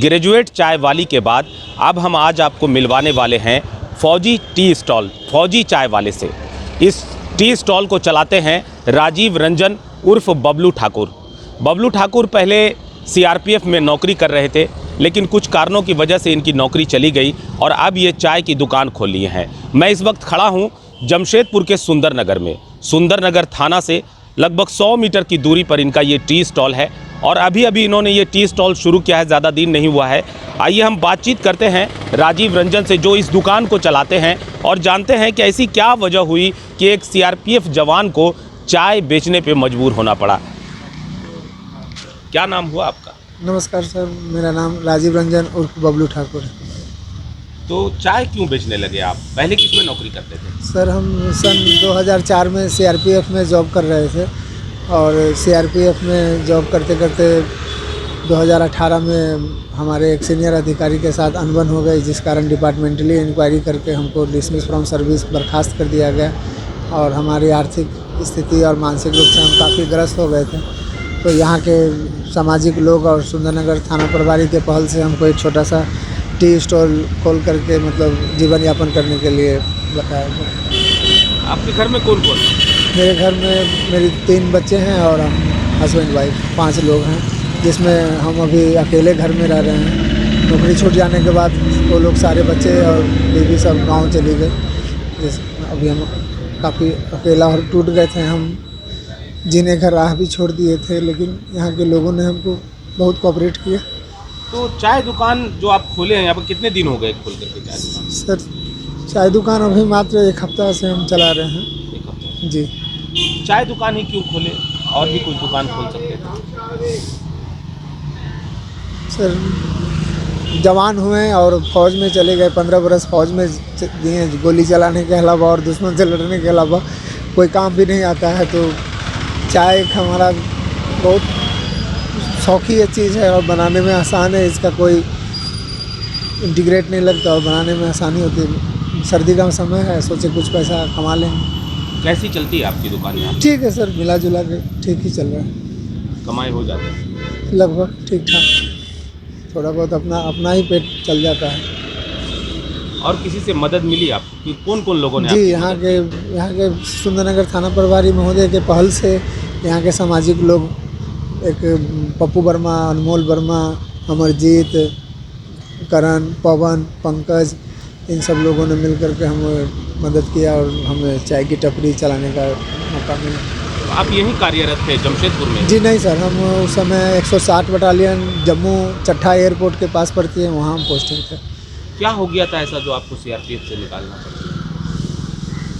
Graduate चाय वाली के बाद अब हम आज आपको मिलवाने वाले हैं फौजी टी स्टॉल, फौजी चाय वाले से। इस टी स्टॉल को चलाते हैं राजीव रंजन उर्फ बबलू ठाकुर। बबलू ठाकुर पहले सीआरपीएफ में नौकरी कर रहे थे, लेकिन कुछ कारणों की वजह से इनकी नौकरी चली गई और अब ये चाय की दुकान खोल लिए हैं। मैं इस वक्त खड़ा हूँ जमशेदपुर के सुंदरनगर में। सुंदरनगर थाना से लगभग 100 मीटर की दूरी पर इनका ये टी स्टॉल है और अभी इन्होंने ये टी स्टॉल शुरू किया है, ज़्यादा दिन नहीं हुआ है। आइए हम बातचीत करते हैं राजीव रंजन से, जो इस दुकान को चलाते हैं, और जानते हैं कि ऐसी क्या वजह हुई कि एक सीआरपीएफ जवान को चाय बेचने पे मजबूर होना पड़ा। क्या नाम हुआ आपका? नमस्कार सर, मेरा नाम राजीव रंजन उर्फ बबलू ठाकुर है। तो चाय क्यों बेचने लगे आप? पहले किसमें नौकरी करते थे? सर हम सन 2004 में सीआरपीएफ में जॉब कर रहे थे और सीआरपीएफ में जॉब करते करते 2018 में हमारे एक सीनियर अधिकारी के साथ अनबन हो गई, जिस कारण डिपार्टमेंटली इंक्वायरी करके हमको डिसमिस फ्रॉम सर्विस बर्खास्त कर दिया गया और हमारी आर्थिक स्थिति और मानसिक रूप से हम काफ़ी ग्रस्त हो गए थे। तो यहाँ के सामाजिक लोग और सुंदरनगर थाना प्रभारी के पहल से हमको एक छोटा सा टी स्टॉल खोल करके मतलब जीवन यापन करने के लिए बताया गया। आपके घर में कौन कौन है? मेरे घर में मेरी 3 बच्चे हैं और हम हस्बैंड वाइफ 5 लोग हैं, जिसमें हम अभी अकेले घर में रह रहे हैं। नौकरी छूट जाने के बाद वो लोग सारे बच्चे और बीवी सब गांव चली गए। अभी हम काफ़ी अकेला और टूट गए थे। हम जीने का राह भी छोड़ दिए थे, लेकिन यहाँ के लोगों ने हमको बहुत कोऑपरेट किया। तो चाय दुकान जो आप खोले हैं यहाँ पर कितने दिन हो गए खोल करके चाय दुकान? सर चाय दुकान अभी मात्र 1 हफ्ता से हम चला रहे हैं। 1 हफ्ता जी। चाय दुकान ही क्यों खोले? और भी कुछ दुकान खोल सकते थे। सर जवान हुए और फौज में चले गए, 15 बरस फौज में दिए। गोली चलाने के अलावा और दुश्मन से लड़ने के अलावा कोई काम भी नहीं आता है। तो चाय एक हमारा बहुत शौकीय चीज़ है और बनाने में आसान है। इसका कोई इंटीग्रेट नहीं लगता और बनाने में आसानी होती है। सर्दी का समय है, सोचे कुछ पैसा कमा लेंगे। कैसी चलती है आपकी दुकान यहाँ? ठीक है सर, मिला जुला के ठीक ही चल रहा है। कमाई हो जाती है? लगभग ठीक ठाक, थोड़ा बहुत अपना ही पेट चल जाता है। और किसी से मदद मिली आपको कि कौन कौन लोगों ने? जी, यहाँ के सुंदरनगर थाना प्रभारी महोदय के पहल से यहाँ के सामाजिक लोग, एक पप्पू वर्मा, अनमोल वर्मा, अमरजीत, करण, पवन, पंकज, इन सब लोगों ने मिलकर के हमें मदद किया और हमें चाय की टपरी चलाने का मौका मिला। आप यहीं कार्यरत थे जमशेदपुर में? जी नहीं सर, हम उस समय 160 बटालियन जम्मू चट्टा एयरपोर्ट के पास पड़ती है, वहाँ हम पोस्टिंग थे। क्या हो गया था ऐसा जो आपको सीआरपीएफ से निकालना पड़ा?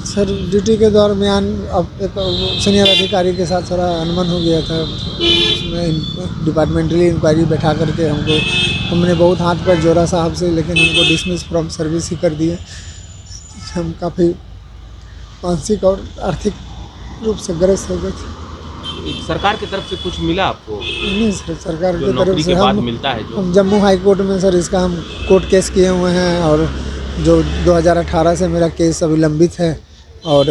सर ड्यूटी के दरमियान अब एक सीनियर अधिकारी के साथ थोड़ा अनबन हो गया था। उसमें डिपार्टमेंटली इंक्वायरी बैठा करके हमने बहुत हाथ पर जोड़ा साहब से, लेकिन हमको डिसमिस फ्रॉम सर्विस ही कर दिए। हम काफ़ी मानसिक और आर्थिक रूप से ग्रस्त हो गए थे। सरकार की तरफ से कुछ मिला आपको? नहीं सर, सरकार की तरफ नौकरी से के बाद मिलता है जो? हम जम्मू हाई कोर्ट में सर इसका हम कोर्ट केस किए हुए हैं और जो 2018 से मेरा केस अभी लंबित है और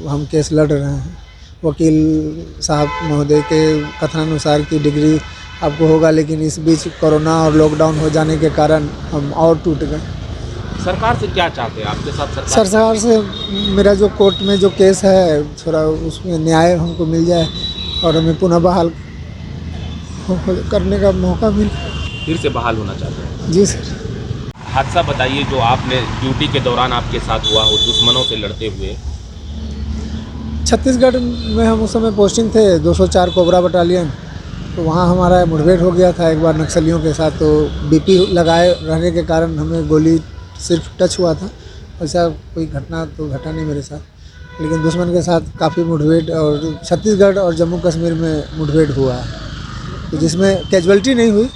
हम केस लड़ रहे हैं। वकील साहब महोदय के कथनानुसार की डिग्री आपको होगा, लेकिन इस बीच कोरोना और लॉकडाउन हो जाने के कारण हम और टूट गए। सरकार से क्या चाहते हैं? आपके साथ सरकार से मेरा जो कोर्ट में जो केस है, थोड़ा उसमें न्याय हमको मिल जाए और हमें पुनः बहाल करने का मौका मिले। फिर से बहाल होना चाहते हैं? जी सर। हादसा बताइए जो आपने ड्यूटी के दौरान आपके साथ हुआ हो, दुश्मनों से लड़ते हुए। छत्तीसगढ़ में हम उस समय पोस्टिंग थे, 204 कोबरा बटालियन। तो वहाँ हमारा मुठभेड़ हो गया था एक बार नक्सलियों के साथ। तो बीपी लगाए रहने के कारण हमें गोली सिर्फ टच हुआ था, ऐसा कोई घटना तो घटा नहीं मेरे साथ। लेकिन दुश्मन के साथ काफ़ी मुठभेड़ और छत्तीसगढ़ और जम्मू कश्मीर में मुठभेड़ हुआ है, तो जिसमें कैजुअल्टी नहीं हुई,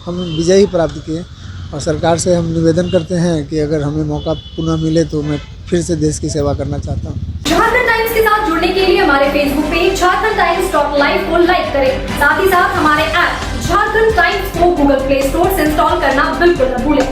हम विजय ही प्राप्त किए। और सरकार से हम निवेदन करते हैं कि अगर हमें मौका पुनः मिले तो मैं फिर से देश की सेवा करना चाहता हूँ। झारखंड टाइम्स के साथ जुड़ने के लिए हमारे Facebook page Jharkhand times .live को लाइक करें। साथ ही साथ हमारे ऐप झारखंड टाइम्स को गूगल प्ले स्टोर से इंस्टॉल करना बिल्कुल न भूलें।